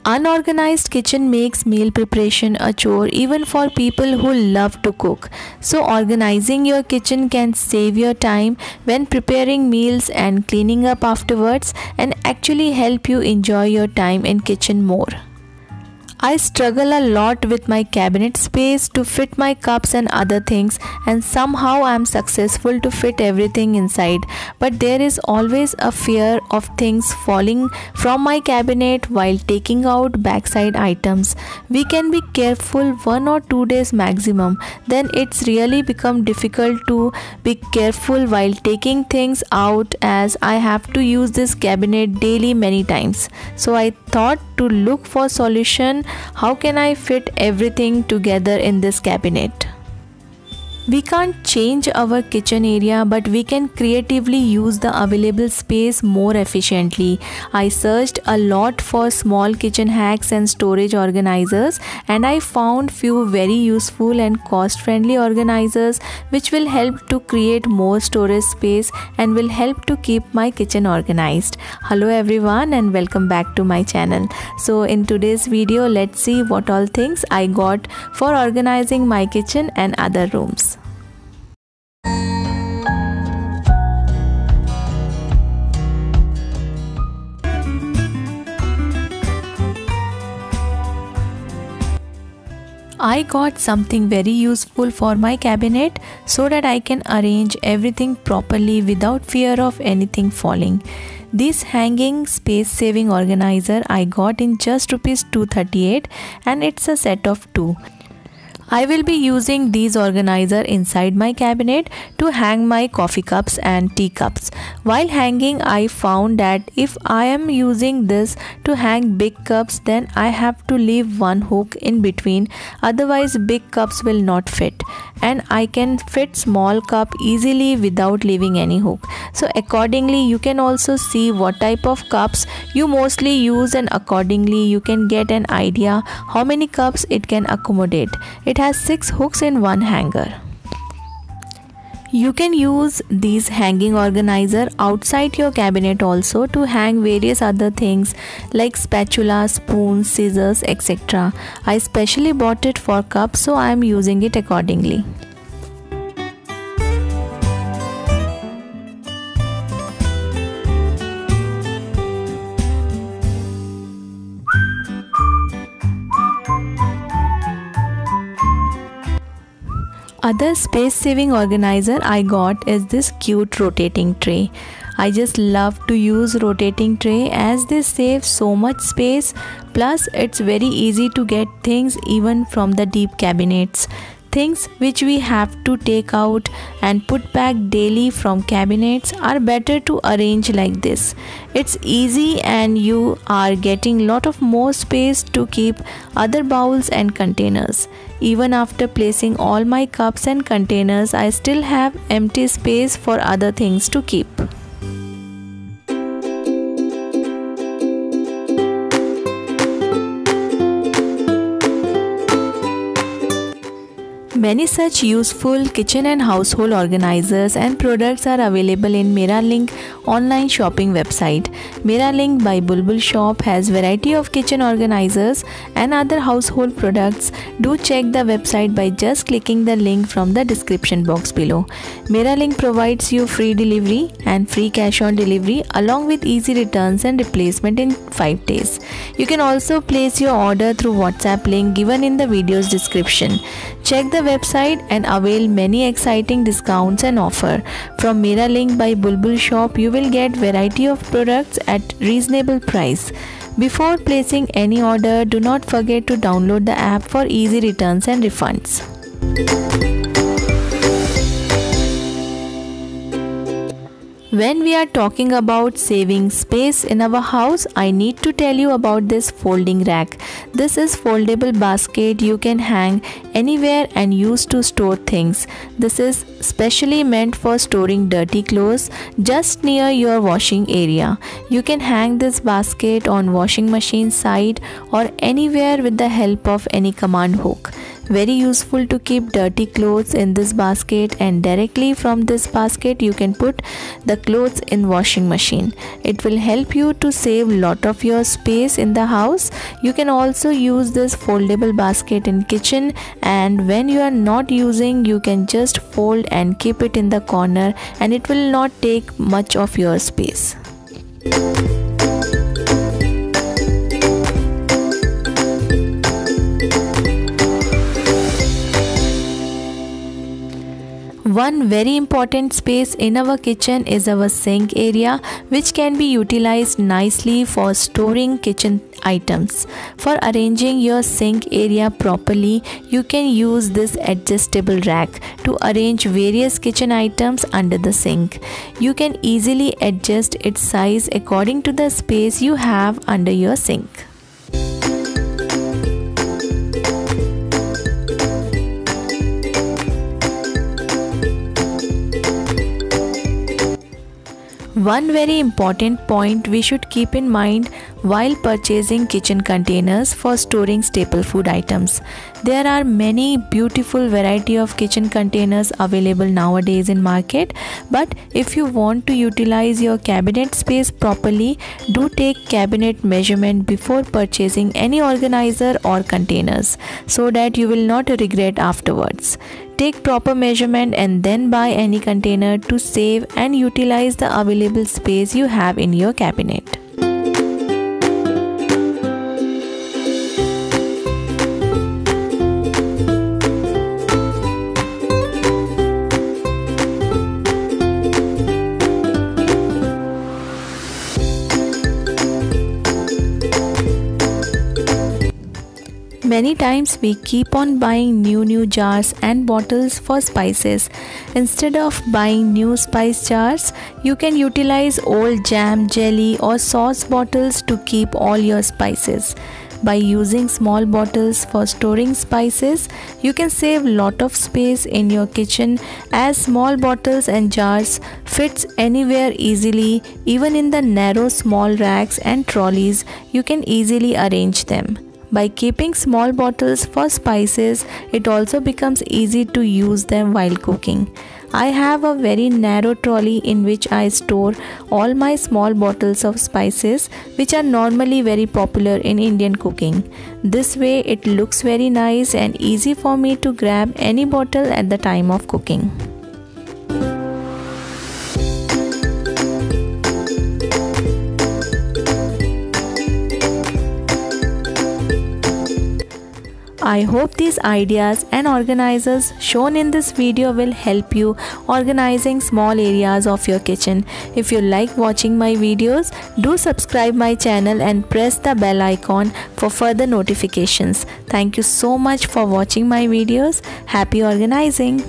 Unorganized kitchen makes meal preparation a chore even for people who love to cook. So organizing your kitchen can save your time when preparing meals and cleaning up afterwards, and actually help you enjoy your time in kitchen more. I struggle a lot with my cabinet space to fit my cups and other things, and somehow I am successful to fit everything inside. But there is always a fear of things falling from my cabinet while taking out backside items. We can be careful 1 or 2 days maximum, then it's really become difficult to be careful while taking things out, as I have to use this cabinet daily many times. So I thought to look for solution. How can I fit everything together in this cabinet? We can't change our kitchen area, but we can creatively use the available space more efficiently. I searched a lot for small kitchen hacks and storage organizers, and I found few very useful and cost-friendly organizers which will help to create more storage space and will help to keep my kitchen organized. Hello everyone and welcome back to my channel. So in today's video, let's see what all things I got for organizing my kitchen and other rooms. I got something very useful for my cabinet so that I can arrange everything properly without fear of anything falling. This hanging space saving organizer I got in just rupees 238, and it's a set of 2. I will be using these organizer inside my cabinet to hang my coffee cups and tea cups. While hanging, I found that if I am using this to hang big cups, then I have to leave one hook in between, otherwise big cups will not fit, and I can fit small cup easily without leaving any hook. So accordingly you can also see what type of cups you mostly use, and accordingly you can get an idea how many cups it can accommodate. It has 6 hooks in one hanger. You can use these hanging organizer outside your cabinet also to hang various other things like spatula, spoons, scissors, etc. I specially bought it for cups, so I am using it accordingly. Other space saving organizer I got is this cute rotating tray. I just love to use rotating tray as they save so much space, plus it's very easy to get things even from the deep cabinets. Things which we have to take out and put back daily from cabinets are better to arrange like this. It's easy and you are getting lot of more space to keep other bowls and containers. Even after placing all my cups and containers, I still have empty space for other things to keep. Many such useful kitchen and household organizers and products are available in Meralink online shopping website. Meralink by Bulbul Shop has variety of kitchen organizers and other household products. Do check the website by just clicking the link from the description box below. Meralink provides you free delivery and free cash on delivery along with easy returns and replacement in 5 days. You can also place your order through WhatsApp link given in the video's description. Check the website and avail many exciting discounts and offer. From Meralink by Bulbul Shop, you will get variety of products at reasonable price. Before placing any order, do not forget to download the app for easy returns and refunds. When we are talking about saving space in our house, I need to tell you about this folding rack. This is foldable basket you can hang anywhere and use to store things. This is specially meant for storing dirty clothes just near your washing area. You can hang this basket on washing machine side or anywhere with the help of any command hook. Very useful to keep dirty clothes in this basket, and directly from this basket you can put the clothes in washing machine. It will help you to save lot of your space in the house. You can also use this foldable basket in kitchen, and when you are not using, you can just fold and keep it in the corner, and it will not take much of your space. One very important space in our kitchen is our sink area, which can be utilized nicely for storing kitchen items. For arranging your sink area properly, you can use this adjustable rack to arrange various kitchen items under the sink. You can easily adjust its size according to the space you have under your sink. One very important point we should keep in mind while purchasing kitchen containers for storing staple food items. There are many beautiful variety of kitchen containers available nowadays in market, but if you want to utilize your cabinet space properly, do take cabinet measurement before purchasing any organizer or containers so that you will not regret afterwards. Take proper measurement and then buy any container to save and utilize the available space you have in your cabinet. Many times we keep on buying new jars and bottles for spices. Instead of buying new spice jars, you can utilize old jam, jelly or sauce bottles to keep all your spices. By using small bottles for storing spices, you can save lot of space in your kitchen, as small bottles and jars fits anywhere easily. Even in the narrow small racks and trolleys, you can easily arrange them. By keeping small bottles for spices, it also becomes easy to use them while cooking. I have a very narrow trolley in which I store all my small bottles of spices, which are normally very popular in Indian cooking. This way it looks very nice and easy for me to grab any bottle at the time of cooking. I hope these ideas and organizers shown in this video will help you organizing small areas of your kitchen. If you like watching my videos, do subscribe my channel and press the bell icon for further notifications. Thank you so much for watching my videos. Happy organizing!